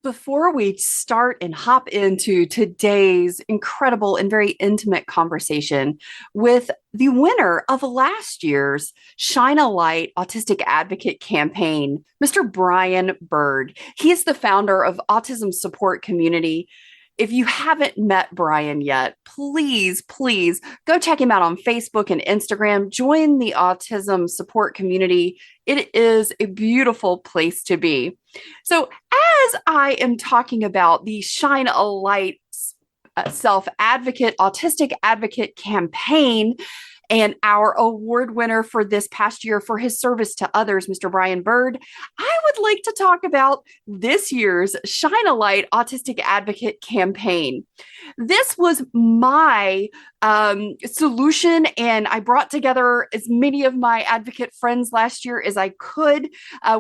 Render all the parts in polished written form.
Before we start and hop into today's incredible and very intimate conversation with the winner of last year's Shine a Light Autistic Advocate Campaign, Mr. Brian Bird. He is the founder of Autism Support Community. If you haven't met Brian yet, please go check him out on Facebook and Instagram. Join the Autism Support Community. It is a beautiful place to be. So, as I am talking about the Shine a Light Self Advocate, Autistic Advocate Campaign, and our award winner for this past year for his service to others, Mr. Brian Bird, I would like to talk about this year's Shine a Light Autistic Advocate Campaign. This was my solution, and I brought together as many of my advocate friends last year as I could.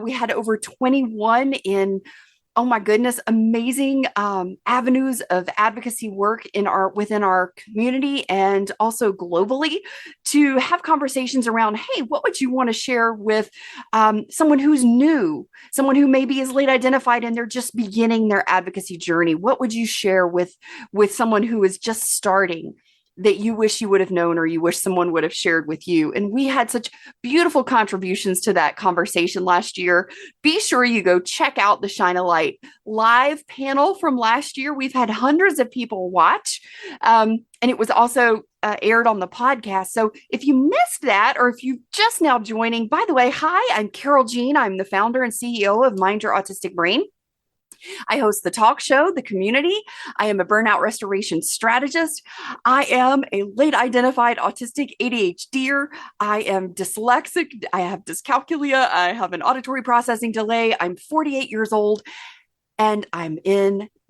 We had over 21 in oh my goodness, amazing avenues of advocacy work within our community and also globally to have conversations around, hey, what would you want to share with someone who's new, someone who maybe is late identified and they're just beginning their advocacy journey? What would you share with someone who is just starting that you wish you would have known or you wish someone would have shared with you? And we had such beautiful contributions to that conversation last year. Be sure you go check out the Shine a Light live panel from last year. We've had hundreds of people watch, and it was also aired on the podcast. So if you missed that, or if you're just now joining, by the way, hi, I'm Carol Jean. I'm the founder and CEO of Mind Your Autistic Brain. I host the talk show, The Community. I am a burnout restoration strategist. I am a late identified autistic ADHDer. I am dyslexic. I have dyscalculia. I have an auditory processing delay. I'm 48 years old, and I'm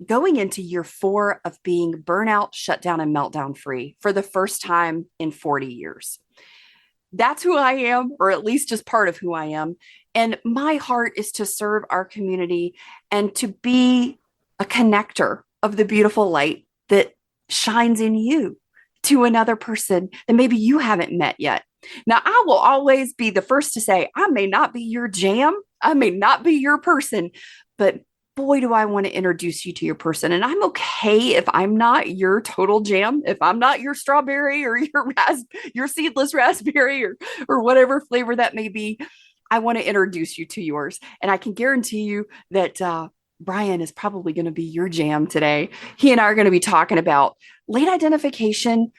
going into year 4 of being burnout, shutdown, and meltdown free for the first time in 40 years. That's who I am, or at least just part of who I am. And my heart is to serve our community and to be a connector of the beautiful light that shines in you to another person that maybe you haven't met yet. Now, I will always be the first to say, I may not be your jam, I may not be your person, but boy, do I want to introduce you to your person. And I'm okay if I'm not your total jam, if I'm not your strawberry or your seedless raspberry or whatever flavor that may be. I want to introduce you to yours. And I can guarantee you that Brian is probably going to be your jam today. He and I are going to be talking about late identification,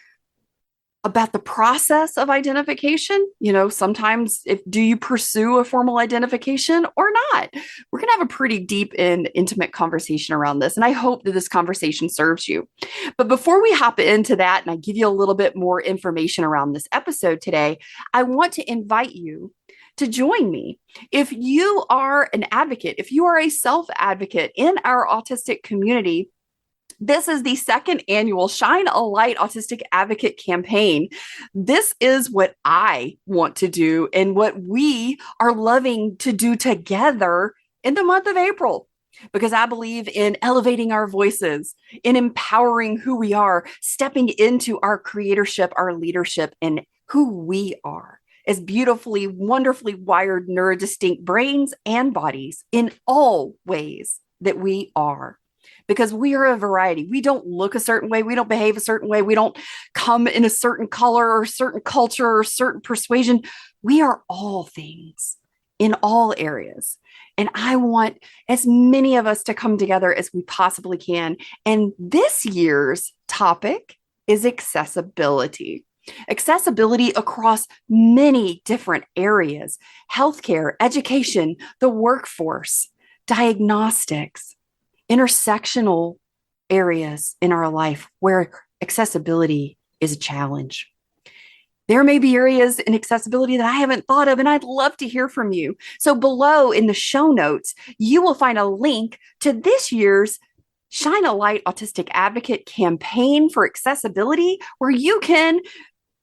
about the process of identification. You know, sometimes do you pursue a formal identification or not? We're going to have a pretty deep and intimate conversation around this. And I hope that this conversation serves you. But before we hop into that, and I give you a little bit more information around this episode today, I want to invite you to join me. If you are an advocate, if you are a self-advocate in our autistic community, this is the second annual Shine a Light Autistic Advocate Campaign. This is what I want to do and what we are loving to do together in the month of April, because I believe in elevating our voices, in empowering who we are, stepping into our creatorship, our leadership, and who we are as beautifully, wonderfully wired, neurodistinct brains and bodies in all ways that we are. Because we are a variety. We don't look a certain way. We don't behave a certain way. We don't come in a certain color or certain culture or certain persuasion. We are all things in all areas. And I want as many of us to come together as we possibly can. And this year's topic is accessibility. Accessibility across many different areas: healthcare, education, the workforce, diagnostics, intersectional areas in our life where accessibility is a challenge. There may be areas in accessibility that I haven't thought of, and I'd love to hear from you. So below in the show notes, you will find a link to this year's Shine a Light Autistic Advocate Campaign for accessibility, where you can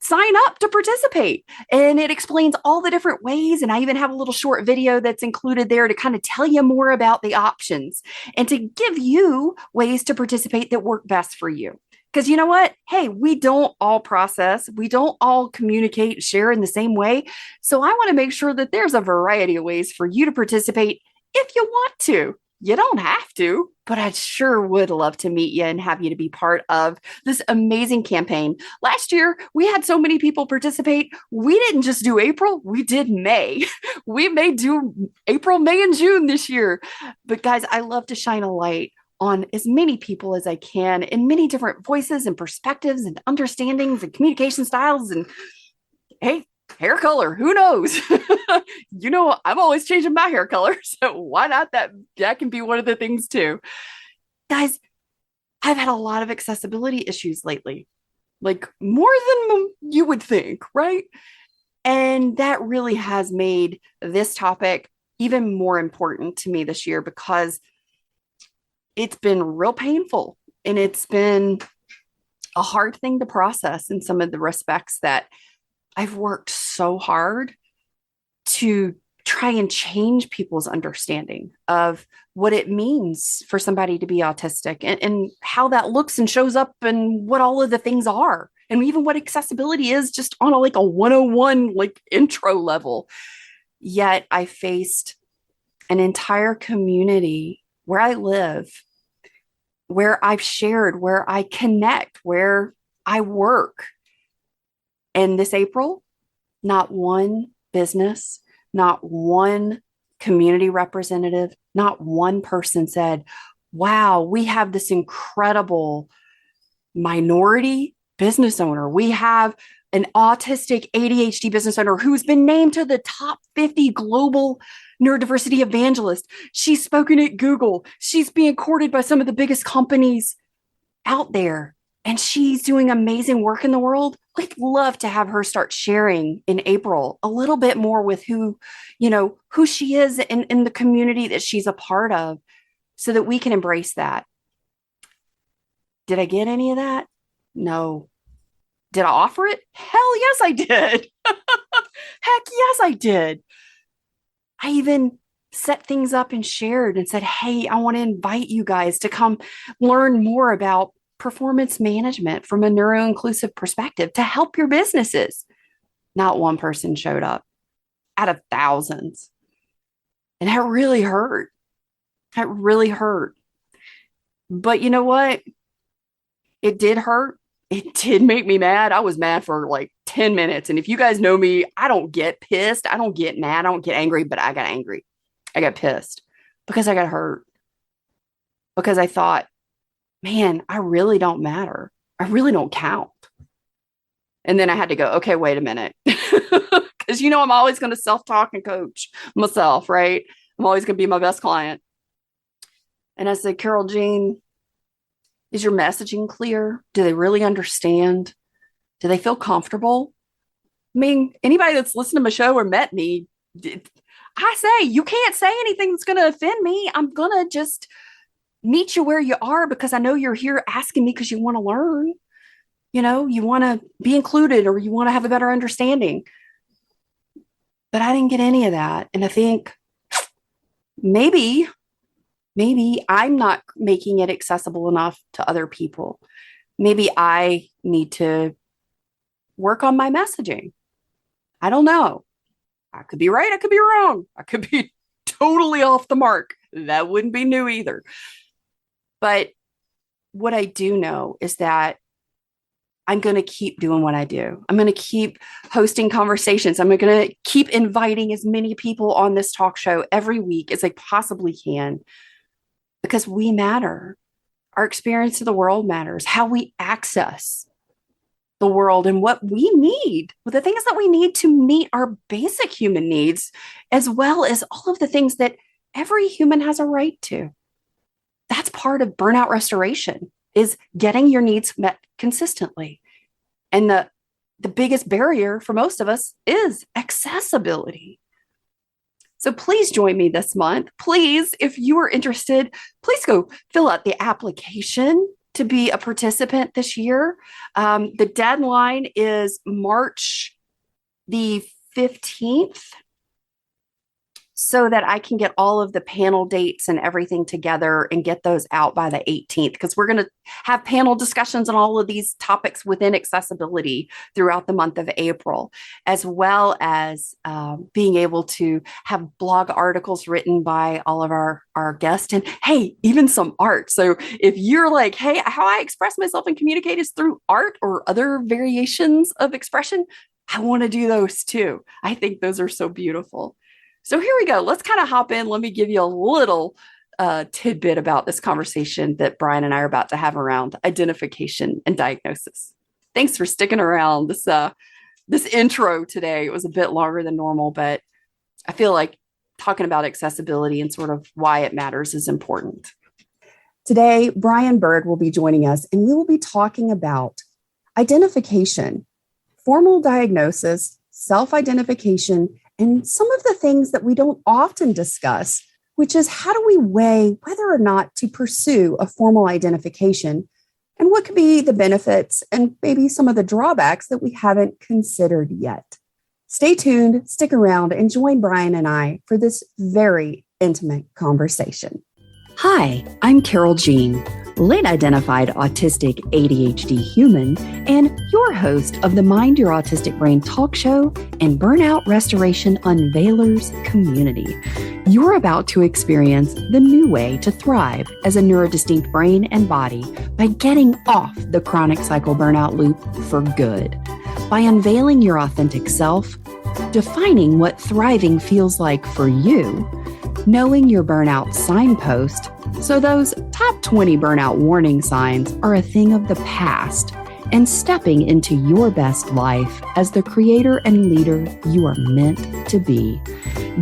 sign up to participate. And it explains all the different ways. And I even have a little short video that's included there to kind of tell you more about the options and to give you ways to participate that work best for you. Because you know what? Hey, we don't all process, we don't all communicate, share in the same way. So I want to make sure that there's a variety of ways for you to participate if you want to. You don't have to, but I sure would love to meet you and have you to be part of this amazing campaign. Last year, we had so many people participate. We didn't just do April, we did May. We may do April, May, and June this year. But guys, I love to shine a light on as many people as I can in many different voices and perspectives and understandings and communication styles. And hey, hair color, who knows? I'm always changing my hair color, so why not that can be one of the things too. Guys, I've had a lot of accessibility issues lately, like more than you would think, right? And that really has made this topic even more important to me this year because it's been real painful and it's been a hard thing to process in some of the respects that I've worked so hard to try and change people's understanding of what it means for somebody to be autistic and how that looks and shows up and what all of the things are. And even what accessibility is just on a 101 intro level. Yet I faced an entire community where I live, where I've shared, where I connect, where I work. And this April, not one business, not one community representative, not one person said, wow, we have this incredible minority business owner. We have an autistic ADHD business owner who's been named to the top 50 global neurodiversity evangelist. She's spoken at Google. She's being courted by some of the biggest companies out there. And she's doing amazing work in the world. We'd love to have her start sharing in April a little bit more with who she is in the community that she's a part of so that we can embrace that. Did I get any of that? No. Did I offer it? Hell yes, I did. Heck yes, I did. I even set things up and shared and said, hey, I want to invite you guys to come learn more about performance management from a neuro-inclusive perspective to help your businesses. Not one person showed up out of thousands. And that really hurt. That really hurt. But you know what? It did hurt. It did make me mad. I was mad for 10 minutes. And if you guys know me, I don't get pissed. I don't get mad. I don't get angry, but I got angry. I got pissed because I got hurt. Because I thought, man, I really don't matter. I really don't count. And then I had to go, okay, wait a minute. Because I'm always going to self-talk and coach myself, right? I'm always going to be my best client. And I said, Carol Jean, is your messaging clear? Do they really understand? Do they feel comfortable? I mean, anybody that's listened to my show or met me, I say, you can't say anything that's going to offend me. I'm going to just meet you where you are because I know you're here asking me because you want to learn. You want to be included or you want to have a better understanding. But I didn't get any of that. And I think maybe I'm not making it accessible enough to other people. Maybe I need to work on my messaging. I don't know. I could be right. I could be wrong. I could be totally off the mark. That wouldn't be new either. But what I do know is that I'm going to keep doing what I do. I'm going to keep hosting conversations. I'm going to keep inviting as many people on this talk show every week as I possibly can because we matter. Our experience of the world matters. How we access the world and what we need, the things that we need to meet our basic human needs, as well as all of the things that every human has a right to. That's part of burnout restoration, is getting your needs met consistently. And the biggest barrier for most of us is accessibility. So please join me this month. Please, if you are interested, please go fill out the application to be a participant this year. The deadline is March the 15th. so that I can get all of the panel dates and everything together and get those out by the 18th, because we're going to have panel discussions on all of these topics within accessibility throughout the month of April, as well as being able to have blog articles written by all of our guests, and hey, even some art. So if you're like, hey, how I express myself and communicate is through art or other variations of expression, I want to do those too. I think those are so beautiful. So here we go. Let's kind of hop in. Let me give you a little tidbit about this conversation that Brian and I are about to have around identification and diagnosis. Thanks for sticking around. This intro today, it was a bit longer than normal, but I feel like talking about accessibility and sort of why it matters is important. Today, Brian Bird will be joining us, and we will be talking about identification, formal diagnosis, self-identification, and some of the things that we don't often discuss, which is how do we weigh whether or not to pursue a formal identification, and what could be the benefits and maybe some of the drawbacks that we haven't considered yet. Stay tuned, stick around, and join Brian and I for this very intimate conversation. Hi, I'm Carol Jean, late identified autistic ADHD human, and your host of the Mind Your Autistic Brain talk show and Burnout Restoration Unveilers community. You're about to experience the new way to thrive as a neurodistinct brain and body by getting off the chronic cycle burnout loop for good. By unveiling your authentic self, defining what thriving feels like for you, knowing your burnout signpost, so those top 20 burnout warning signs are a thing of the past, and stepping into your best life as the creator and leader you are meant to be.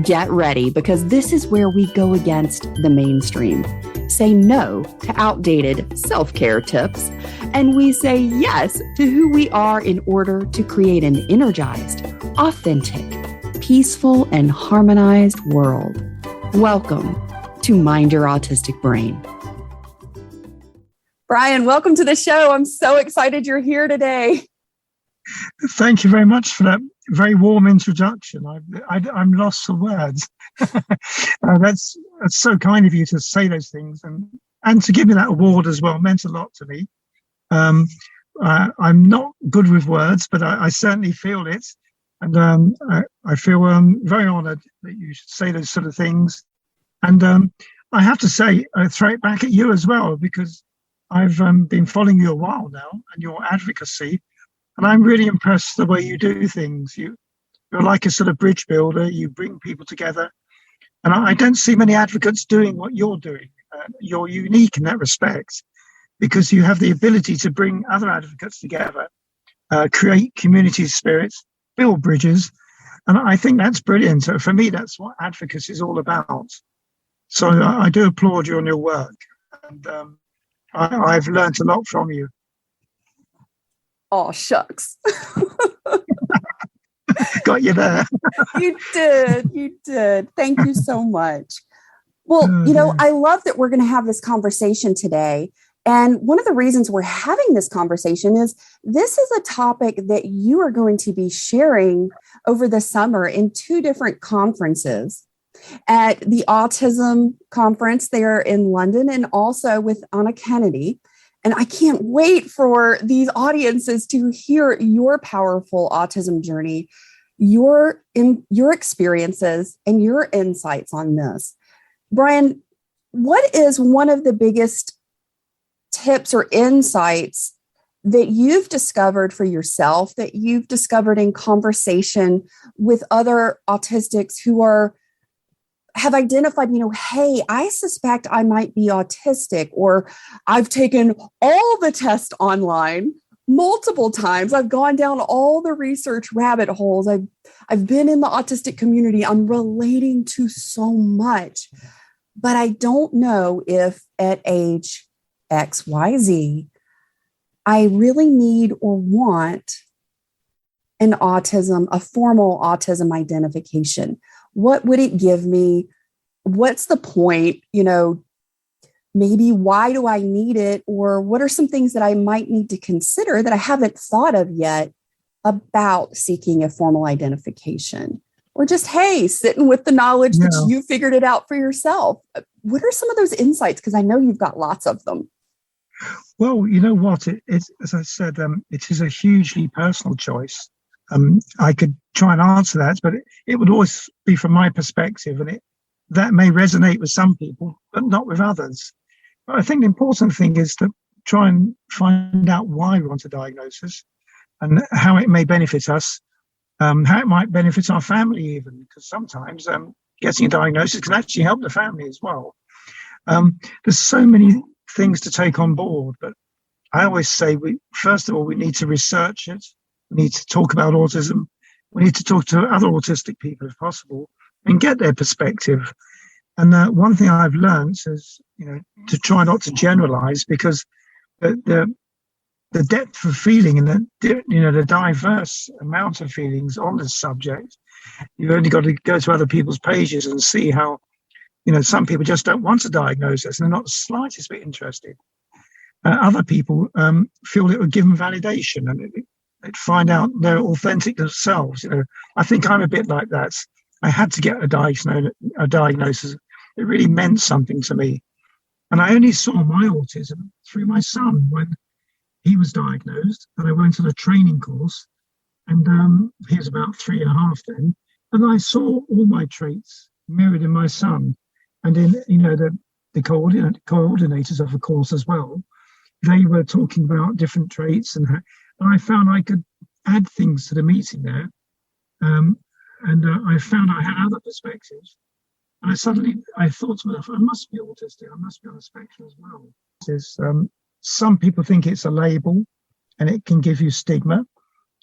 Get ready, because this is where we go against the mainstream, say no to outdated self-care tips, and we say yes to who we are in order to create an energized, authentic, peaceful, and harmonized world. Welcome to Mind Your Autistic Brain. Brian, welcome to the show. I'm so excited you're here today. Thank you very much for that very warm introduction. I'm lost for words. That's so kind of you to say those things and to give me that award as well. It meant a lot to me. I'm not good with words, but I certainly feel it. And I feel very honored that you should say those sort of things. And I have to say, I throw it back at you as well, because I've been following you a while now and your advocacy. And I'm really impressed the way you do things. You're like a sort of bridge builder. You bring people together. And I don't see many advocates doing what you're doing. You're unique in that respect, because you have the ability to bring other advocates together, create community spirits, build bridges. And I think that's brilliant. So for me, that's what advocacy is all about. So I do applaud you on your work. And I've learned a lot from you. Oh, shucks. Got you there. You did. Thank you so much. Well, I love that we're going to have this conversation today. And one of the reasons we're having this conversation is this is a topic that you are going to be sharing over the summer in 2 different conferences. At the Autism conference there in London, and also with Anna Kennedy. And I can't wait for these audiences to hear your powerful autism journey, your experiences, and your insights on this. Brian, what is one of the biggest tips or insights that you've discovered for yourself, that you've discovered in conversation with other autistics who have identified, hey, I suspect I might be autistic, or I've taken all the tests online multiple times. I've gone down all the research rabbit holes. I've been in the autistic community. I'm relating to so much, but I don't know if at age XYZ, I really need or want a formal autism identification. What would it give me? What's the point? Maybe why do I need it? Or what are some things that I might need to consider that I haven't thought of yet about seeking a formal identification? or just, hey, sitting with the knowledge that Yeah. you figured it out for yourself. What are some of those insights? Because I know you've got lots of them. Well, you know what? It's as I said, it is a hugely personal choice. I could try and answer that, but it would always be from my perspective, and that may resonate with some people, but not with others. But I think the important thing is to try and find out why we want a diagnosis and how it may benefit us, how it might benefit our family, even because sometimes getting a diagnosis can actually help the family as well. There's so many things to take on board, but I always say first of all we need to research it. We need to talk about autism. We need to talk to other autistic people if possible and get their perspective. And one thing I've learned is, to try not to generalize, because the depth of feeling and the diverse amount of feelings on this subject, you've only got to go to other people's pages and see how, some people just don't want a diagnosis and they're not the slightest bit interested. Other people feel it would give them validation and they'd find out they're authentic themselves. I think I'm a bit like that. I had to get a diagnosis. It really meant something to me. And I only saw my autism through my son when he was diagnosed. And I went on a training course, and he was about 3.5 then. And I saw all my traits mirrored in my son. And in, the coordinators of the course as well, they were talking about different traits, and I found I could add things to the meeting there. And I found I had other perspectives. And I thought to myself, I must be autistic. I must be on the spectrum as well. Some people think it's a label and it can give you stigma.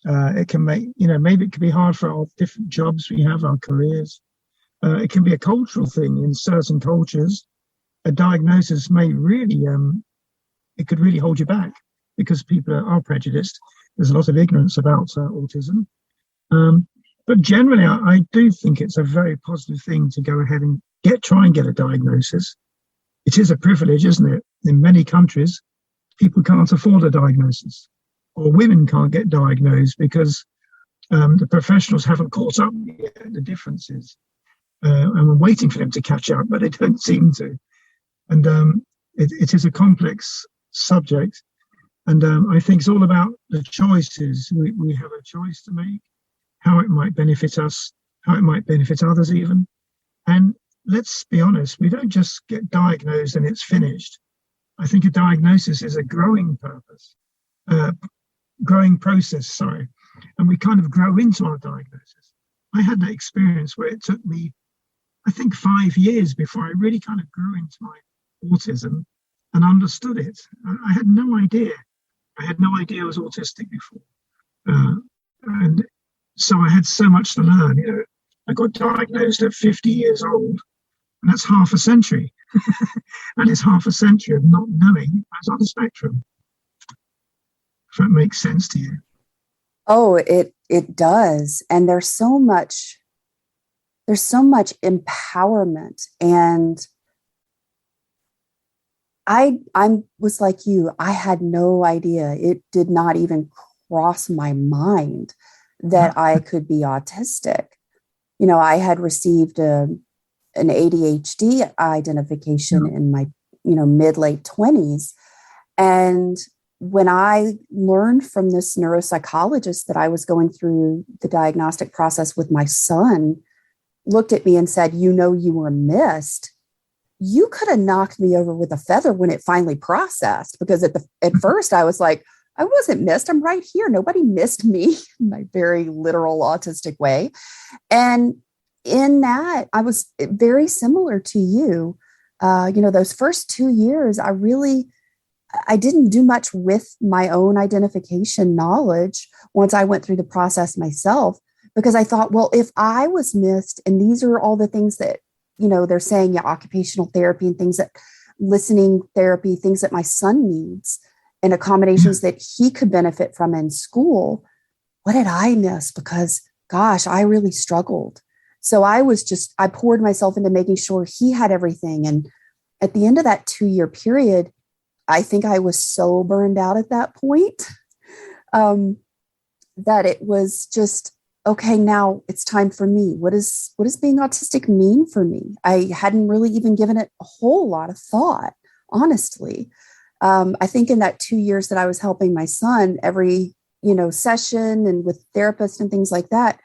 It can make, maybe it can be hard for our different jobs we have, our careers. It can be a cultural thing in certain cultures. A diagnosis may really, it could really hold you back because people are prejudiced. There's a lot of ignorance about autism. But generally, I do think it's a very positive thing to go ahead and try and get a diagnosis. It is a privilege, isn't it? In many countries, people can't afford a diagnosis, or women can't get diagnosed because the professionals haven't caught up yet, the differences. And we're waiting for them to catch up, but they don't seem to. And it is a complex subject. And I think it's all about the choices. We have a choice to make, how it might benefit us, how it might benefit others even. And let's be honest, we don't just get diagnosed and it's finished. I think a diagnosis is a growing process, sorry. And we kind of grow into our diagnosis. I had that experience where it took me, I think, 5 years before I really kind of grew into my autism and understood it. I had no idea. I had no idea I was autistic before. And so I had so much to learn. I got diagnosed at 50 years old, and that's half a century. And it's half a century of not knowing I was on the spectrum. If that makes sense to you. Oh, it does. And there's so much empowerment. And I was like you. I had no idea. It did not even cross my mind that I could be autistic. I had received an ADHD identification in my, mid-late 20s. And when I learned from this neuropsychologist that I was going through the diagnostic process with my son, looked at me and said, you were missed. You could have knocked me over with a feather when it finally processed, because at first I was like, I wasn't missed. I'm right here. Nobody missed me, in my very literal autistic way. And in that, I was very similar to you. Those first 2 years, I didn't do much with my own identification knowledge once I went through the process myself, because I thought, well, if I was missed, and these are all the things that, they're saying, occupational therapy and things that listening therapy, things that my son needs and accommodations that he could benefit from in school. What did I miss? Because gosh, I really struggled. So I poured myself into making sure he had everything. And at the end of that 2-year period, I think I was so burned out at that point that it was just, okay, now it's time for me. What does being autistic mean for me? I hadn't really even given it a whole lot of thought, honestly. I think in that 2 years that I was helping my son, every session and with therapists and things like that,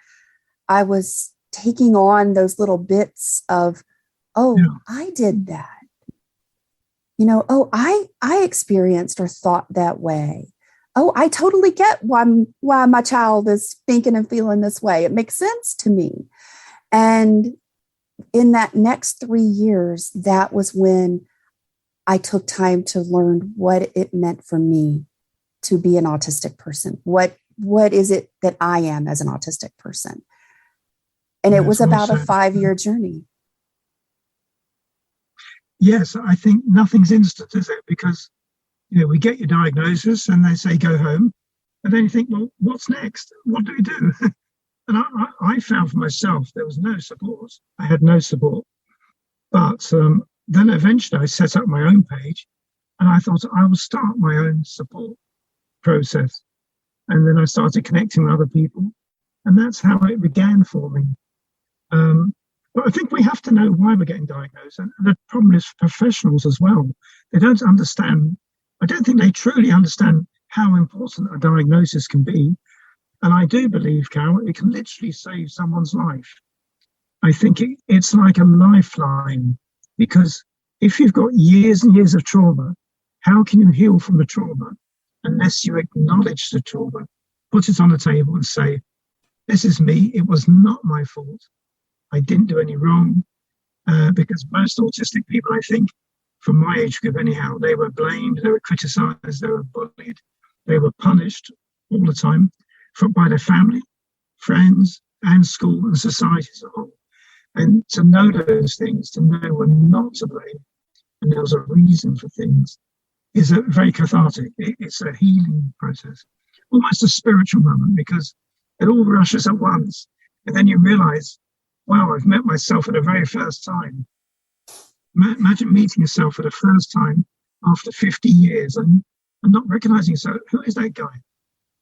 I was taking on those little bits of, oh, Yeah. I did that. Oh, I experienced or thought that way. Oh, I totally get why my child is thinking and feeling this way. It makes sense to me. And in that next 3 years, that was when I took time to learn what it meant for me to be an autistic person. What is it that I am as an autistic person? And it was Yes, well about a said. 5 year journey. Yes, I think nothing's instant, is it? Because we get your diagnosis and they say go home, and then you think, well, what's next? What do we do? And I found for myself there was no support. I had no support. But then eventually I set up my own page, and I thought I will start my own support process. And then I started connecting with other people, and that's how it began for me. Um, but I think we have to know why we're getting diagnosed. And the problem is for professionals as well. They don't understand, I don't think they truly understand how important a diagnosis can be. And I do believe, Carol, it can literally save someone's life. I think it's like a lifeline, because if you've got years and years of trauma, how can you heal from the trauma unless you acknowledge the trauma, put it on the table and say, this is me, it was not my fault. I didn't do any wrong, because most autistic people, I think, from my age group anyhow, they were blamed, they were criticized, they were bullied, they were punished all the time by their family, friends, and school and society as a whole. And to know those things, to know we're not to blame, and there's a reason for things, is a very cathartic. It's a healing process, almost a spiritual moment, because it all rushes at once. And then you realize, wow, I've met myself for the very first time. Imagine meeting yourself for the first time after 50 years and not recognizing, so who is that guy?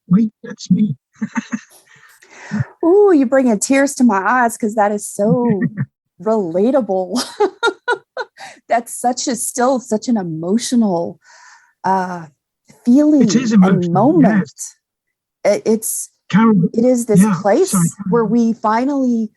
Wait, that's me. Ooh, you're bringing tears to my eyes because that is so relatable. That's still such an emotional uh, It is feeling and emotional, moment. yes. It, it's Carol, it is this yeah, sorry. place where we finally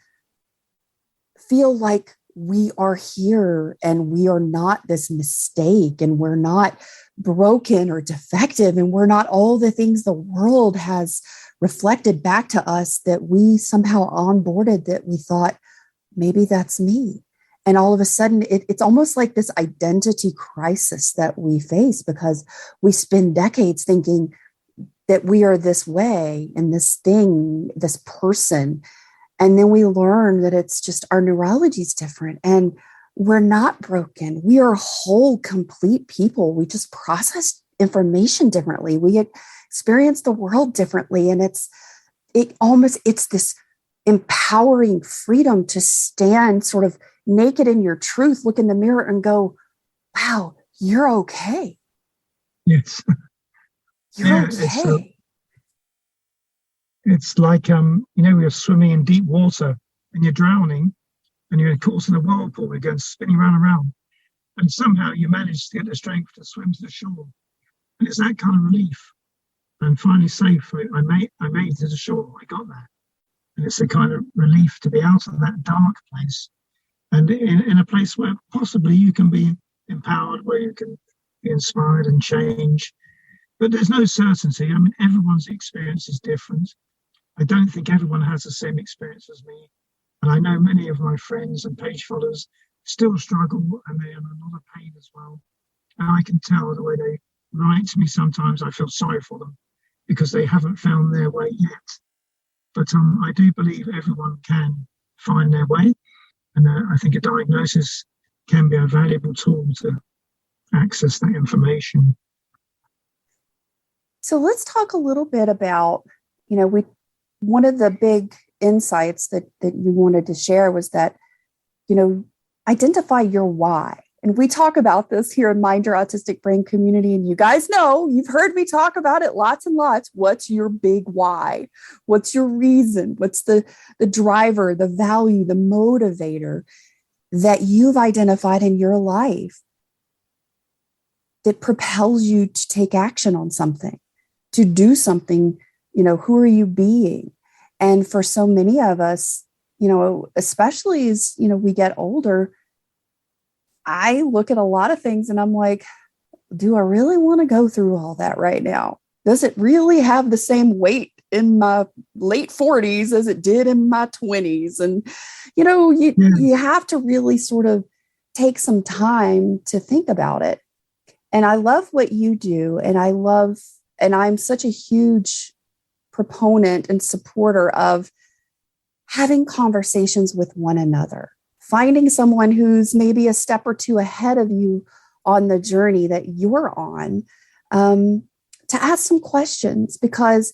feel like we are here and we are not this mistake and we're not broken or defective and we're not all the things the world has reflected back to us that we somehow onboarded, that we thought maybe that's me. And all of a sudden it's almost like this identity crisis that we face because we spend decades thinking that we are this way and this thing, this person. And then we learn that it's just our neurology is different and we're not broken. We are whole, complete people. We just process information differently. We experience the world differently. And it's this empowering freedom to stand sort of naked in your truth, look in the mirror and go, wow, you're okay. Yes. You're Yeah, okay. it's like you're swimming in deep water and you're drowning and you're caught in a whirlpool, you're going spinning round and round. And somehow you manage to get the strength to swim to the shore. And it's that kind of relief. I'm finally safe. I made it to the shore. I got that. And it's a kind of relief to be out of that dark place and in a place where possibly you can be empowered, where you can be inspired and change. But there's no certainty. I mean, everyone's experience is different. I don't think everyone has the same experience as me. And I know many of my friends and page followers still struggle and they're in a lot of pain as well. And I can tell the way they write to me sometimes, I feel sorry for them because they haven't found their way yet. But I do believe everyone can find their way. And I think a diagnosis can be a valuable tool to access that information. So let's talk a little bit about, one of the big insights that you wanted to share was that, identify your why. And we talk about this here in Mind Your Autistic Brain community. And you guys know, you've heard me talk about it lots and lots. What's your big why? What's your reason? What's the driver, the value, the motivator that you've identified in your life that propels you to take action on something, to do something? Who are you being? And for so many of us, especially as, we get older, I look at a lot of things and I'm like, do I really want to go through all that right now? Does it really have the same weight in my late 40s as it did in my 20s? And, you have to really sort of take some time to think about it. And I love what you do. And I'm such a huge proponent and supporter of having conversations with one another, finding someone who's maybe a step or two ahead of you on the journey that you're on, to ask some questions, because,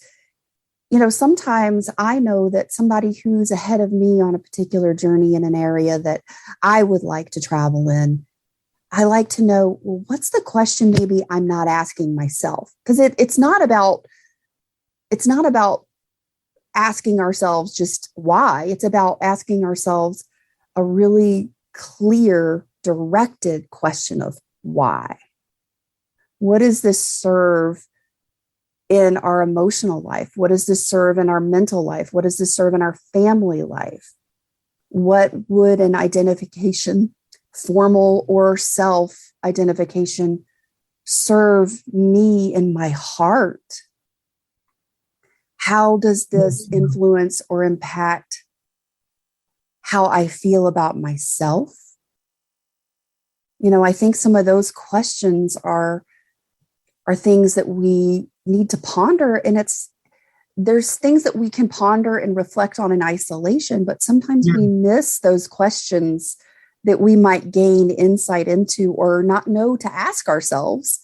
sometimes I know that somebody who's ahead of me on a particular journey in an area that I would like to travel in, I like to know, well, what's the question maybe I'm not asking myself? Because it's not about asking ourselves just why. It's about asking ourselves a really clear, directed question of why. What does this serve in our emotional life? What does this serve in our mental life? What does this serve in our family life? What would an identification, formal or self-identification, serve me in my heart? How does this influence or impact how I feel about myself? I think some of those questions are things that we need to ponder. And there's things that we can ponder and reflect on in isolation, but sometimes we miss those questions that we might gain insight into or not know to ask ourselves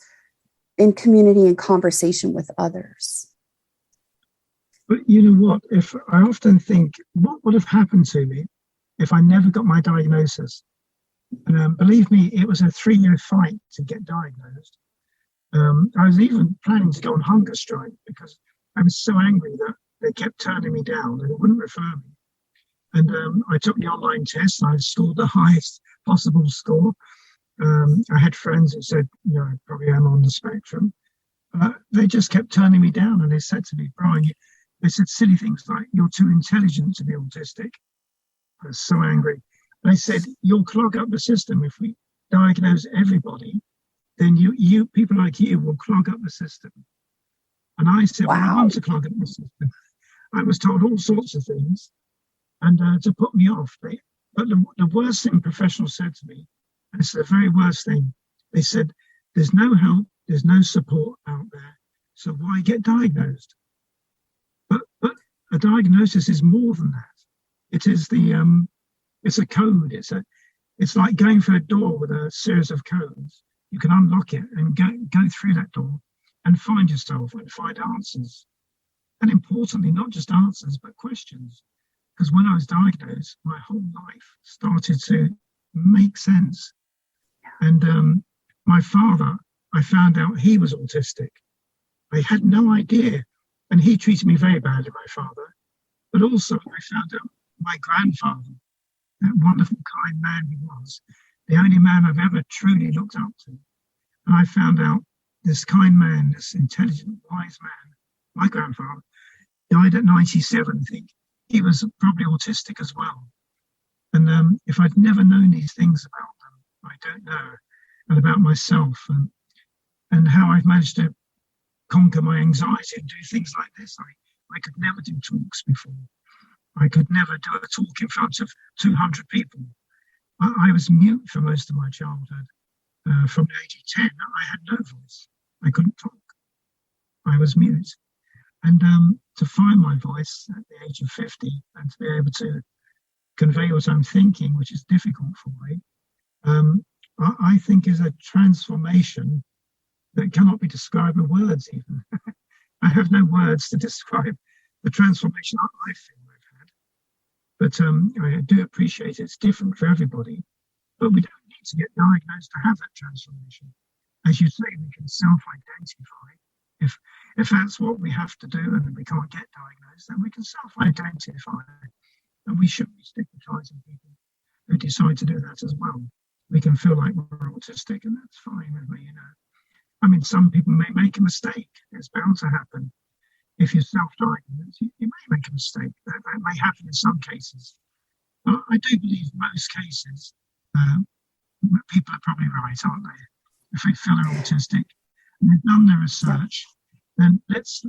in community and conversation with others. But you know what? If I often think, what would have happened to me if I never got my diagnosis? And believe me, it was a 3-year fight to get diagnosed. I was even planning to go on hunger strike because I was so angry that they kept turning me down and they wouldn't refer me. And I took the online test and I scored the highest possible score. I had friends who said, I probably am on the spectrum. They just kept turning me down, and they said to me, Brian, they said silly things like, you're too intelligent to be autistic. I was so angry. They said, you'll clog up the system. If we diagnose everybody, then you people like you will clog up the system. And I said, well, I want to clog up the system. I was told all sorts of things and to put me off. But the worst thing professionals said to me, and it's the very worst thing, they said, there's no help, there's no support out there, so why get diagnosed? But a diagnosis is more than that. It is it's a code. It's like going through a door with a series of codes. You can unlock it and go through that door and find yourself and find answers. And importantly, not just answers, but questions. Because when I was diagnosed, my whole life started to make sense. And my father, I found out he was autistic. I had no idea. And he treated me very badly, my father. But also I found out my grandfather, that wonderful, kind man he was, the only man I've ever truly looked up to. And I found out this kind man, this intelligent, wise man, my grandfather, died at 97, I think. He was probably autistic as well. And if I'd never known these things about them, I don't know, and about myself and how I've managed to conquer my anxiety and do things like this. I could never do talks before. I could never do a talk in front of 200 people. I was mute for most of my childhood. From the age of 10, I had no voice. I couldn't talk. I was mute. And to find my voice at the age of 50 and to be able to convey what I'm thinking, which is difficult for me, I think is a transformation that cannot be described with words even. I have no words to describe the transformation I feel I've had. But I do appreciate it's different for everybody. But we don't need need to get diagnosed to have that transformation. As you say, we can self-identify. If that's what we have to do and we can't get diagnosed, then we can self-identify. And we shouldn't be stigmatizing people who decide to do that as well. We can feel like we're autistic, and that's fine with me, I mean, some people may make a mistake. It's bound to happen. If you're self-diagnosed, you may make a mistake. That may happen in some cases. But I do believe in most cases, people are probably right, aren't they? If they feel they're autistic and they've done their research, then let's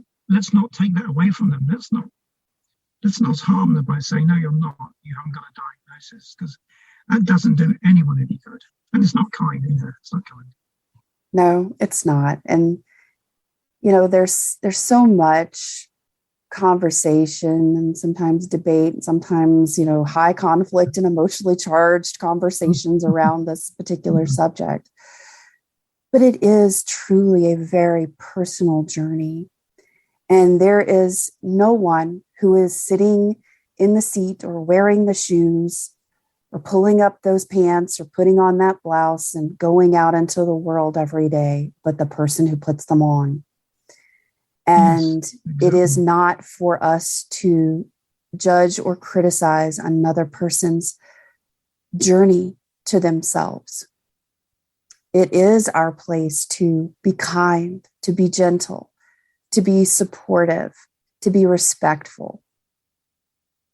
not take that away from them. Let's not harm them by saying, no, you're not. You haven't got a diagnosis, because that doesn't do anyone any good. And it's not kind either. It's not kind. No, it's not. And, there's so much conversation and sometimes debate, and sometimes, high conflict and emotionally charged conversations around this particular subject. But it is truly a very personal journey. And there is no one who is sitting in the seat or wearing the shoes or pulling up those pants or putting on that blouse and going out into the world every day, but the person who puts them on. And Yes, exactly. It is not for us to judge or criticize another person's journey to themselves. It is our place to be kind, to be gentle, to be supportive, to be respectful,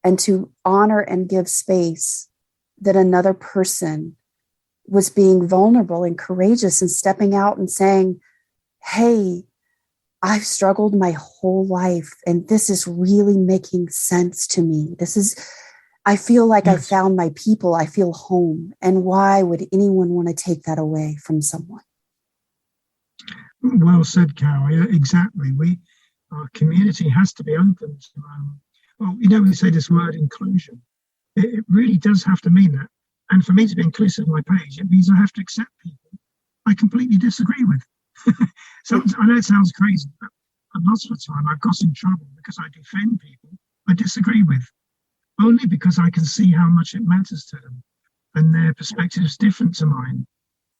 and to honor and give space that another person was being vulnerable and courageous and stepping out and saying, hey, I've struggled my whole life, and this is really making sense to me. I feel like I found my people. I feel home. And why would anyone want to take that away from someone? Well said, Carol. Yeah, exactly. Our community has to be open to, we say this word inclusion. It really does have to mean that. And for me to be inclusive on my page, it means I have to accept people I completely disagree with. So I know it sounds crazy, but lots of the time I've got in trouble because I defend people I disagree with, only because I can see how much it matters to them and their perspective is different to mine.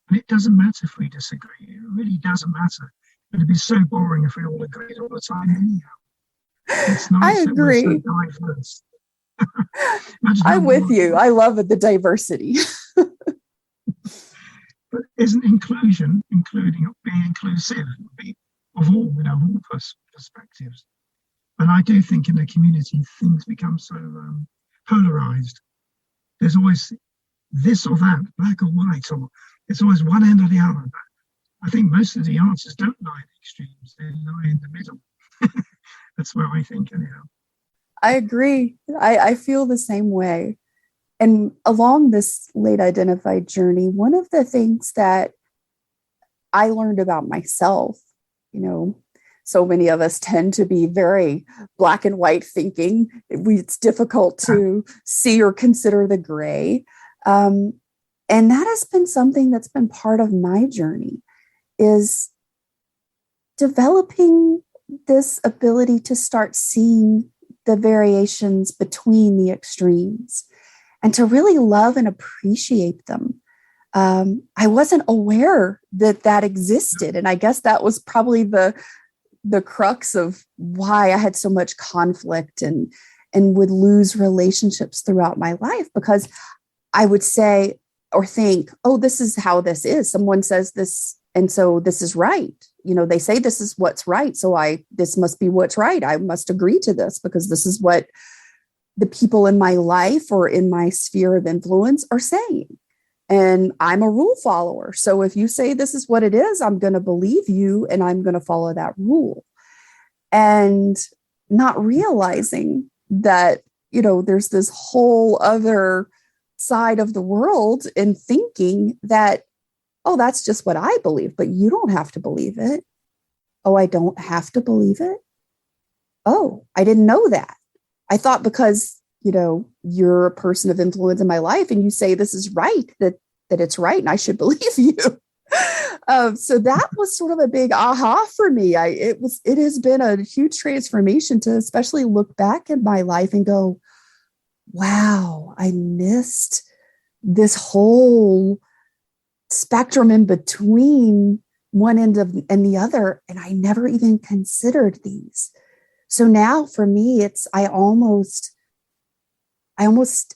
And it doesn't matter if we disagree. It really doesn't matter. It'd be so boring if we all agreed all the time anyhow. It's nice that we're so diverse. I'm with you. I love the diversity. But isn't inclusion, including being inclusive, of all, all perspectives? And I do think in the community, things become so polarized. There's always this or that, black or white, or it's always one end or the other. But I think most of the answers don't lie in the extremes. They lie in the middle. That's where I think, anyhow. I agree. I feel the same way. And along this late identified journey, one of the things that I learned about myself, so many of us tend to be very black and white thinking. It's difficult to see or consider the gray. And that has been something that's been part of my journey, is developing this ability to start seeing the variations between the extremes and to really love and appreciate them. I wasn't aware that existed. And I guess that was probably the crux of why I had so much conflict and would lose relationships throughout my life, because I would say or think, oh, this is how this is. Someone says this, and so this is right. They say this is what's right. So this must be what's right. I must agree to this because this is what the people in my life or in my sphere of influence are saying. And I'm a rule follower. So if you say this is what it is, I'm going to believe you and I'm going to follow that rule. And not realizing that, there's this whole other side of the world and thinking that, oh, that's just what I believe, but you don't have to believe it. Oh, I don't have to believe it. Oh, I didn't know that. I thought because, you're a person of influence in my life and you say this is right, that it's right and I should believe you. So that was sort of a big aha for me. It has been a huge transformation to especially look back at my life and go, wow, I missed this whole spectrum in between one end of and the other, and I never even considered these. So now for me, it's I almost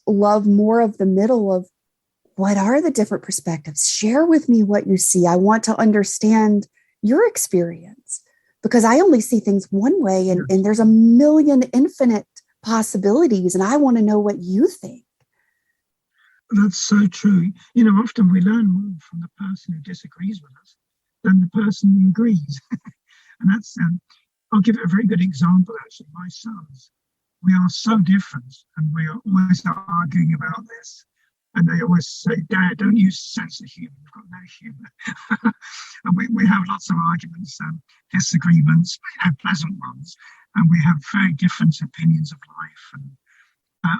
love more of the middle of what are the different perspectives? Share with me what you see. I want to understand your experience because I only see things one way, and there's a million infinite possibilities, and I want to know what you think. That's so true. Often we learn more from the person who disagrees with us than the person who agrees. And that's, I'll give it a very good example, actually. My sons, we are so different, and we are always arguing about this. And they always say, Dad, don't use sense of humour. We've got no humour. And we have lots of arguments, disagreements, pleasant ones. And we have very different opinions of life.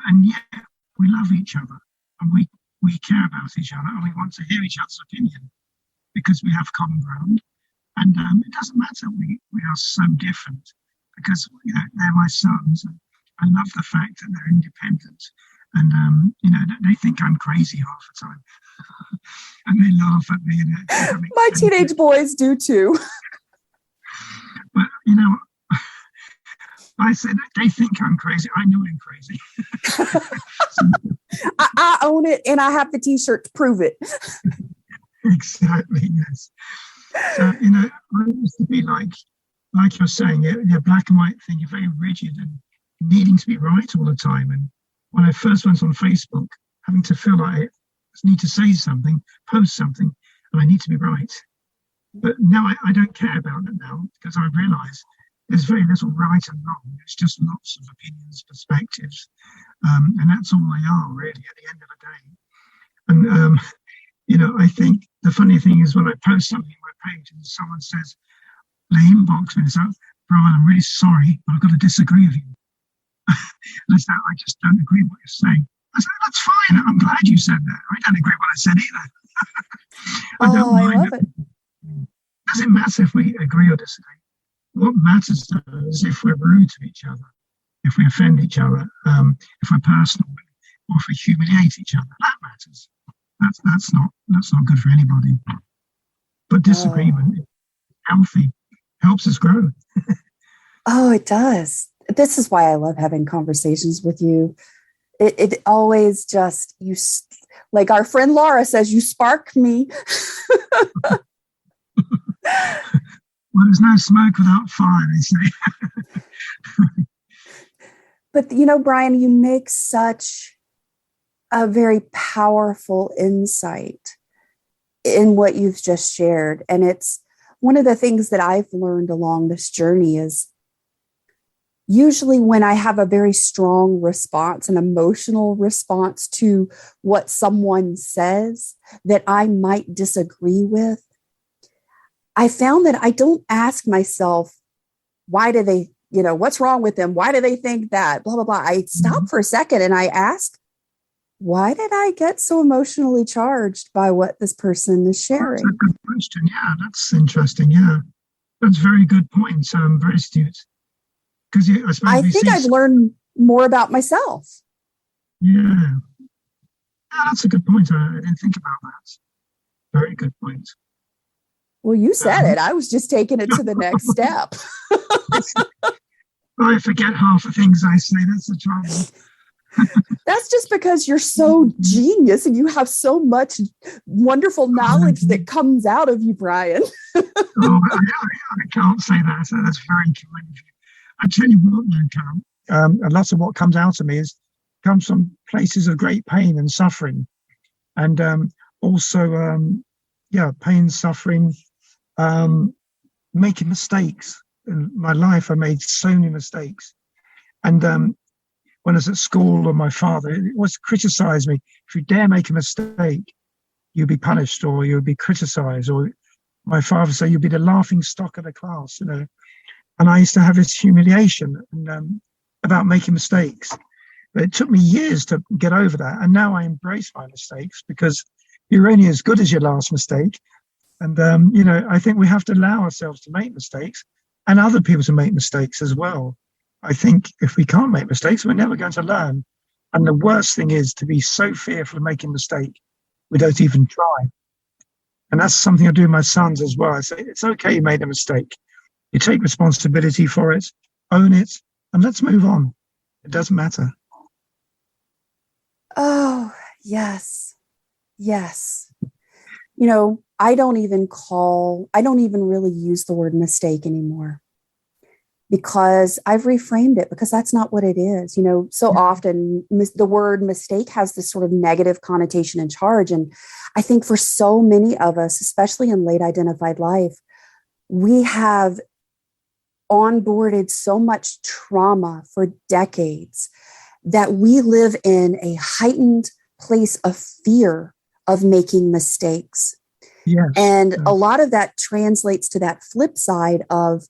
And yet we love each other. And we care about each other. And we want to hear each other's opinion because we have common ground. And it doesn't matter. We are so different because they're my sons. And I love the fact that they're independent. And, they think I'm crazy half the time. And they laugh at me. My teenage boys do too. But, I said they think I'm crazy. I know I'm crazy. I own it, and I have the T-shirt to prove it. Exactly, yes. So, I used to be like you're saying, your black and white thing, you're very rigid and needing to be right all the time. And when I first went on Facebook, having to feel like I need to say something, post something, and I need to be right. But now I don't care about it now because I realise there's very little right and wrong. It's just lots of opinions, perspectives, and that's all they are really at the end of the day. And I think the funny thing is when I post something on my page and someone says, they inbox me and say, Brian, I'm really sorry, but I've got to disagree with you. I just don't agree with what you're saying. I said, that's fine. I'm glad you said that. I don't agree with what I said either. I love it. Doesn't matter if we agree or disagree. What matters is if we're rude to each other, if we offend each other, if we're personal, or if we humiliate each other. That matters. That's not good for anybody. But disagreement is healthy, helps us grow. Oh, it does. This is why I love having conversations with you. It always just, like our friend Laura says, you spark me. Well, there's no smoke without fire, they say. But, Brian, you make such a very powerful insight in what you've just shared. And it's one of the things that I've learned along this journey is usually when I have a very strong response, an emotional response to what someone says that I might disagree with, I found that I don't ask myself, why do they, what's wrong with them? Why do they think that? Blah, blah, blah. I stop for a second and I ask, why did I get so emotionally charged by what this person is sharing? That's a good question. Yeah, that's interesting. Yeah, that's a very good point. Very astute. Because I think I've learned more about myself. Yeah, that's a good point. I didn't think about that. Very good point. Well, you said it. I was just taking it to the next step. I forget half the things I say. That's the trouble. That's just because you're so genius and you have so much wonderful knowledge that comes out of you, Brian. I can't say that. So that's very kind of you. I tell you what, Carol, a lot of what comes out of me comes from places of great pain and suffering, and also, pain, suffering, making mistakes. In my life, I made so many mistakes, and when I was at school, or my father was criticise me. If you dare make a mistake, you'll be punished, or you'll be criticised. Or my father said, you'll be the laughing stock of the class, And I used to have this humiliation about making mistakes. But it took me years to get over that. And now I embrace my mistakes because you're only as good as your last mistake. And, I think we have to allow ourselves to make mistakes and other people to make mistakes as well. I think if we can't make mistakes, we're never going to learn. And the worst thing is to be so fearful of making a mistake, we don't even try. And that's something I do with my sons as well. I say, it's okay, you made a mistake. You take responsibility for it, own it, and let's move on. It doesn't matter. Oh, yes. Yes. You know, I don't even really use the word mistake anymore because I've reframed it because that's not what it is. You know, so often the word mistake has this sort of negative connotation and charge. And I think for so many of us, especially in late identified life, we have onboarded so much trauma for decades that we live in a heightened place of fear of making mistakes. Yes. And a lot of that translates to that flip side of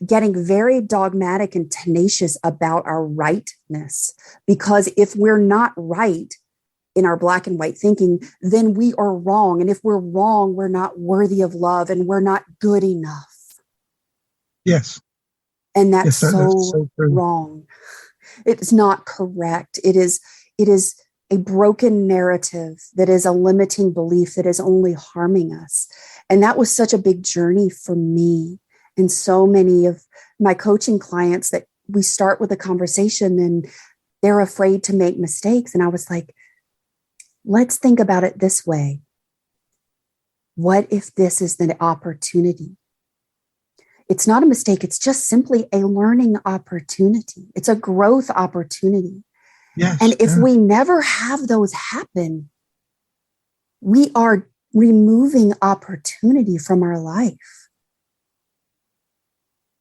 getting very dogmatic and tenacious about our rightness. Because if we're not right in our black and white thinking, then we are wrong. And if we're wrong, we're not worthy of love and we're not good enough. Yes. And that's Yes, that's so so true. wrong. It's not correct. It is a broken narrative that is a limiting belief that is only harming us. And that was such a big journey for me and so many of my coaching clients that we start with a conversation and they're afraid to make mistakes. And I was like, let's think about it this way. What if this is the opportunity? It's not a mistake. It's just simply a learning opportunity. It's a growth opportunity. Yes. And if we never have those happen, we are removing opportunity from our life.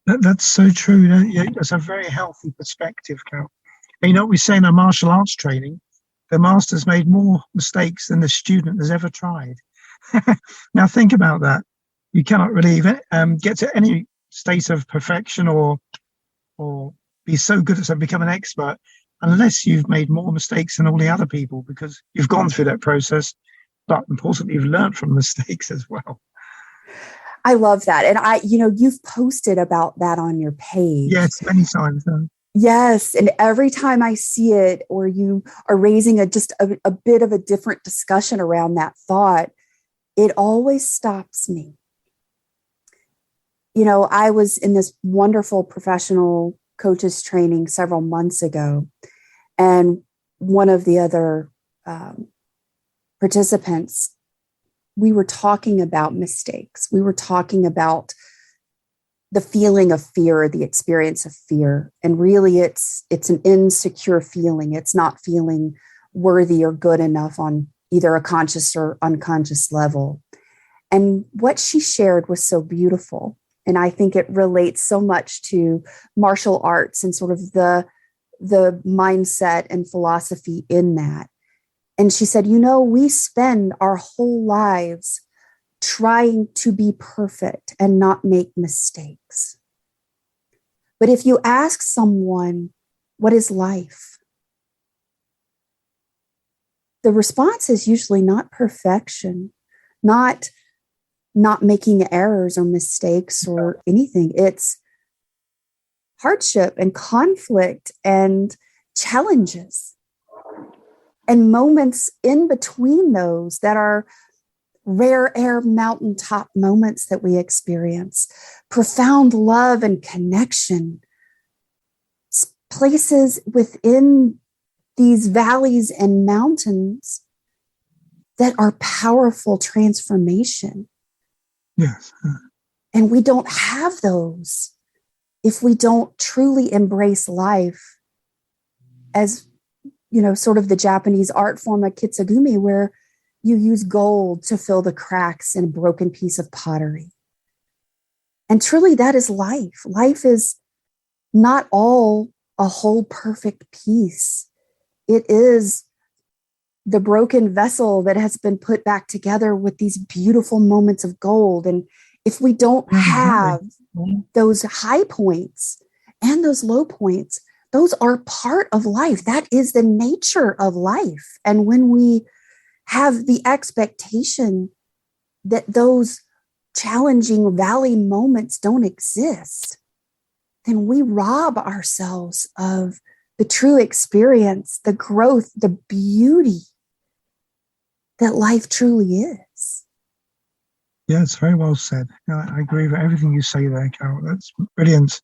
That's so true. That's a very healthy perspective, Carol. And you know what we say in our martial arts training? The master's made more mistakes than the student has ever tried. Now think about that. You cannot really get to any state of perfection or be so good at something, become an expert, unless you've made more mistakes than all the other people, because you've gone through that process. But importantly, you've learned from mistakes as well. I love that. And you've posted about that on your page. Yes, many times. Yes. And every time I see it, or you are raising just a bit of a different discussion around that thought, it always stops me. You know, I was in this wonderful professional coaches training several months ago, and one of the other participants, we were talking about mistakes. We were talking about the feeling of fear, or the experience of fear. And really it's an insecure feeling. It's not feeling worthy or good enough on either a conscious or unconscious level. And what she shared was so beautiful. And I think it relates so much to martial arts and sort of the mindset and philosophy in that. And she said, we spend our whole lives trying to be perfect and not make mistakes. But if you ask someone, what is life? The response is usually not perfection, not making errors or mistakes or anything. It's hardship and conflict and challenges and moments in between those that are rare air mountaintop moments that we experience, profound love and connection, places within these valleys and mountains that are powerful transformation. Yes. And we don't have those if we don't truly embrace life as, sort of the Japanese art form of kitsugumi, where you use gold to fill the cracks in a broken piece of pottery. And truly, that is life. Life is not all a whole perfect piece. It is the broken vessel that has been put back together with these beautiful moments of gold. And if we don't have those high points and those low points, those are part of life. That is the nature of life. And when we have the expectation that those challenging valley moments don't exist, then we rob ourselves of the true experience, the growth, the beauty that life truly is. Yeah, it's very well said. Yeah, I agree with everything you say there, Carol. That's brilliant.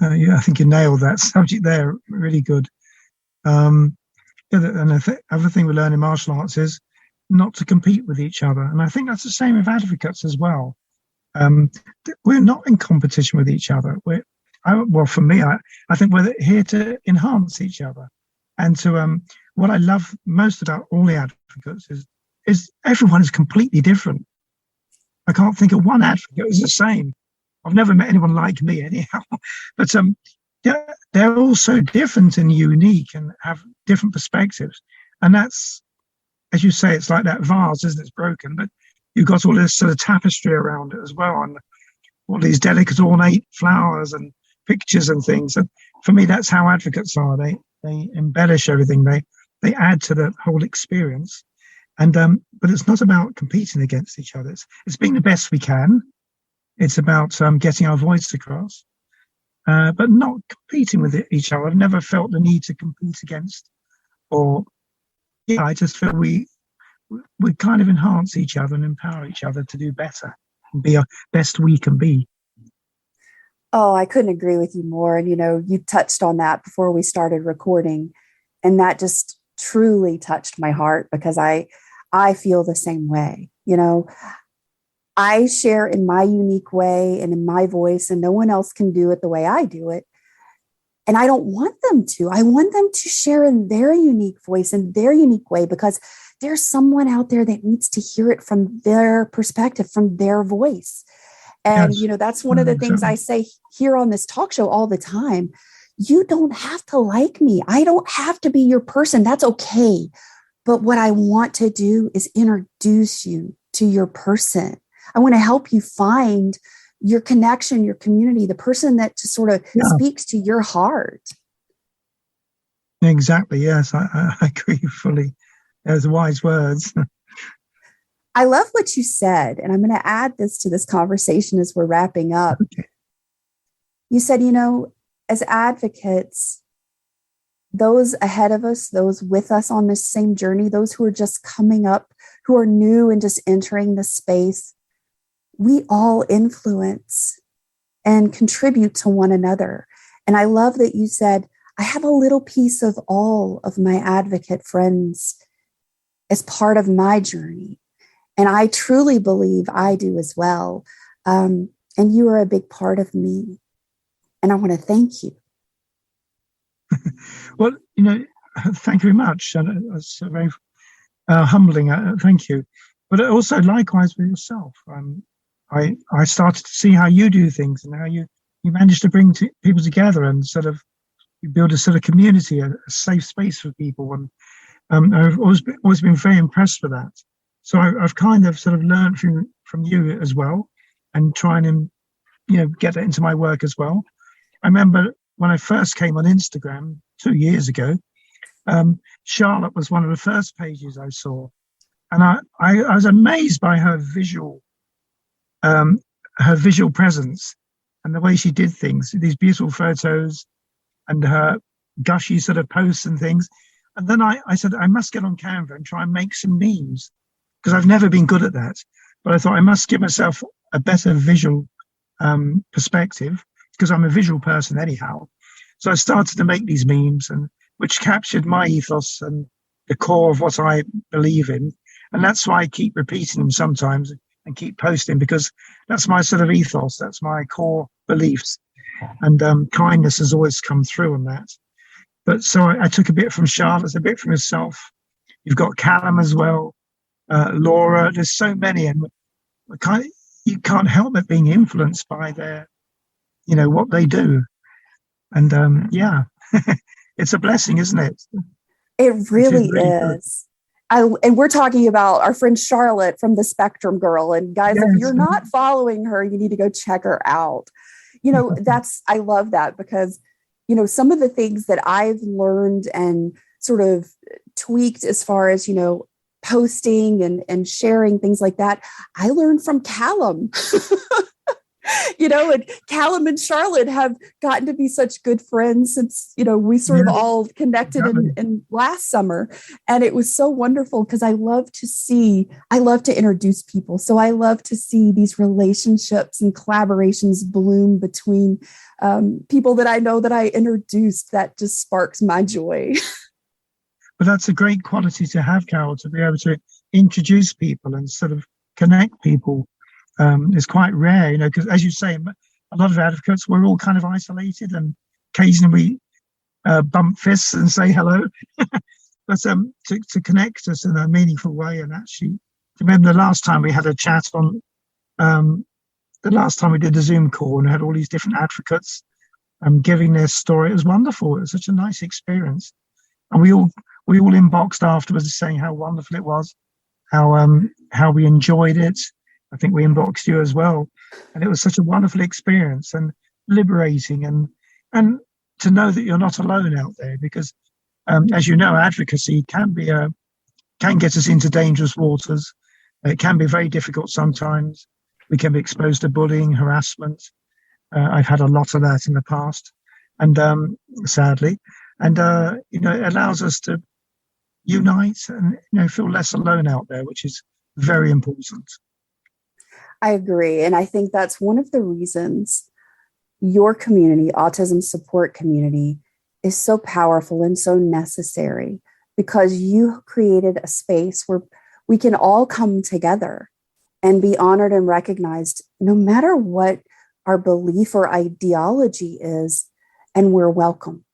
Yeah, I think you nailed that subject there. Really good. Um, yeah, and the other thing we learn in martial arts is not to compete with each other. And I think that's the same with advocates as well. Um, we're not in competition with each other. Well, for me, I think we're here to enhance each other. And to what I love most about all the advocates is everyone is completely different. I can't think of one advocate who's the same. I've never met anyone like me, anyhow. But they're all so different and unique and have different perspectives. And that's, as you say, it's like that vase, isn't it? It's broken, but you've got all this sort of tapestry around it as well, and all these delicate, ornate flowers and pictures and things. And for me, that's how advocates are. They embellish everything. They add to the whole experience. And but it's not about competing against each other. It's being the best we can. It's about getting our voice across, but not competing with each other. I've never felt the need to compete against, or yeah, I just feel we kind of enhance each other and empower each other to do better and be our best we can be. Oh, I couldn't agree with you more. And, you touched on that before we started recording. And that just truly touched my heart because I feel the same way. I share in my unique way and in my voice, and no one else can do it the way I do it. And I don't want them to. I want them to share in their unique voice and their unique way because there's someone out there that needs to hear it from their perspective, from their voice. And, Yes, that's one of the things I say here on this talk show all the time. You don't have to like me. I don't have to be your person. That's okay. But what I want to do is introduce you to your person. I want to help you find your connection, your community, the person that just sort of speaks to your heart. Exactly. Yes, I agree fully. Those wise words. I love what you said, and I'm going to add this to this conversation as we're wrapping up. Okay. You said, as advocates, those ahead of us, those with us on this same journey, those who are just coming up, who are new and just entering the space, we all influence and contribute to one another. And I love that you said, I have a little piece of all of my advocate friends as part of my journey. And I truly believe I do as well. And you are a big part of me. And I want to thank you. Well, thank you very much. It's very humbling. Thank you. But also, likewise with yourself. I started to see how you do things and how you manage to bring people together and sort of you build a sort of community, a safe space for people. And I've always been very impressed with that. So I've kind of sort of learned from you as well, and trying to get that into my work as well. I remember when I first came on Instagram 2 years ago, Charlotte was one of the first pages I saw, and I was amazed by her visual presence and the way she did things, these beautiful photos and her gushy sort of posts and things. And then I said, I must get on Canva and try and make some memes because I've never been good at that. But I thought I must give myself a better visual perspective because I'm a visual person anyhow. So I started to make these memes and which captured my ethos and the core of what I believe in. And that's why I keep repeating them sometimes and keep posting because that's my sort of ethos. That's my core beliefs. And kindness has always come through on that. But so I took a bit from Charlotte, a bit from yourself. You've got Callum as well, Laura. There's so many, and you can't help but being influenced by their, what they do. And it's a blessing, isn't it? It really is. And we're talking about our friend Charlotte from the Spectrum Girl. And guys, Yes. If you're not following her, you need to go check her out. I love that because, some of the things that I've learned and sort of tweaked as far as, posting and sharing things like that, I learned from Callum. And Callum and Charlotte have gotten to be such good friends since, we sort of Yeah, all connected exactly. in last summer. And it was so wonderful because I love to introduce people. So I love to see these relationships and collaborations bloom between people that I know that I introduced. That just sparks my joy. But that's a great quality to have, Carol, to be able to introduce people and sort of connect people. Is quite rare, because as you say, a lot of advocates, we're all kind of isolated and occasionally bump fists and say hello. But to connect us in a meaningful way, and actually, remember the last time we had a chat on, the last time we did a Zoom call and had all these different advocates giving their story. It was wonderful. It was such a nice experience. And we all inboxed afterwards saying how wonderful it was, how we enjoyed it. I think we inboxed you as well, and it was such a wonderful experience and liberating, and to know that you're not alone out there, because as you know, advocacy can get us into dangerous waters. It can be very difficult sometimes. We can be exposed to bullying, harassment. I've had a lot of that in the past, and sadly, and it allows us to unite and feel less alone out there, which is very important. I agree. And I think that's one of the reasons your community, autism support community, is so powerful and so necessary, because you created a space where we can all come together and be honored and recognized no matter what our belief or ideology is, and we're welcome.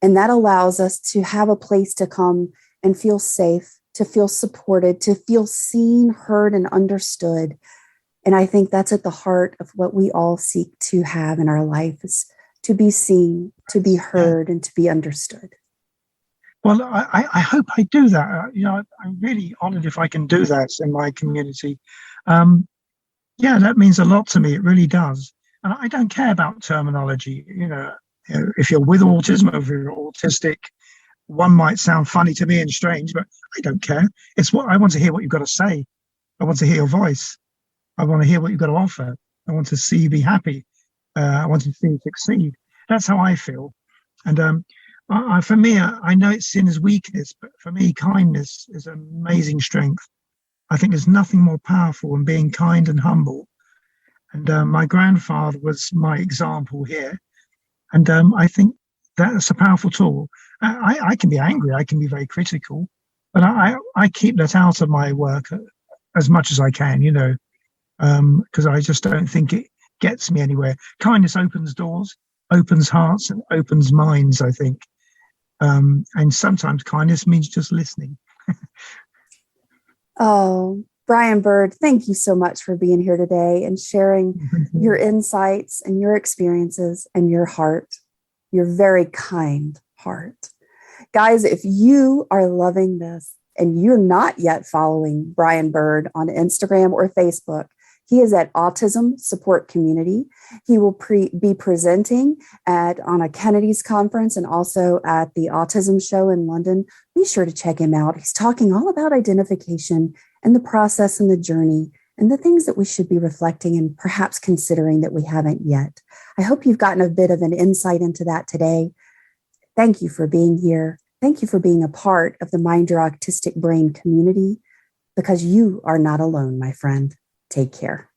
And that allows us to have a place to come and feel safe, to feel supported, to feel seen, heard, and understood. And I think that's at the heart of what we all seek to have in our life, is to be seen, to be heard, and to be understood. Well, I hope I do that. I'm really honored if I can do that in my community. Yeah, that means a lot to me. It really does. And I don't care about terminology. If you're with autism or if you're autistic, one might sound funny to me and strange, but I don't care. It's what I want to hear what you've got to say. I want to hear your voice. I want to hear what you've got to offer. I want to see you be happy. I want to see you succeed. That's how I feel. And for me, I know it's seen as weakness, but for me, kindness is an amazing strength. I think there's nothing more powerful than being kind and humble. And my grandfather was my example here. And I think that's a powerful tool. I can be angry. I can be very critical, but I keep that out of my work as much as I can, because I just don't think it gets me anywhere. Kindness opens doors, opens hearts, and opens minds, I think. And sometimes kindness means just listening. Oh, Brian Bird, thank you so much for being here today and sharing your insights and your experiences and your heart, your very kind heart. Guys, if you are loving this and you're not yet following Brian Bird on Instagram or Facebook, he is at Autism Support Community. He will be presenting on a Kennedy's conference and also at the Autism Show in London. Be sure to check him out. He's talking all about identification and the process and the journey and the things that we should be reflecting and perhaps considering that we haven't yet. I hope you've gotten a bit of an insight into that today. Thank you for being here. Thank you for being a part of the Mind Your Autistic Brain community, because you are not alone, my friend. Take care.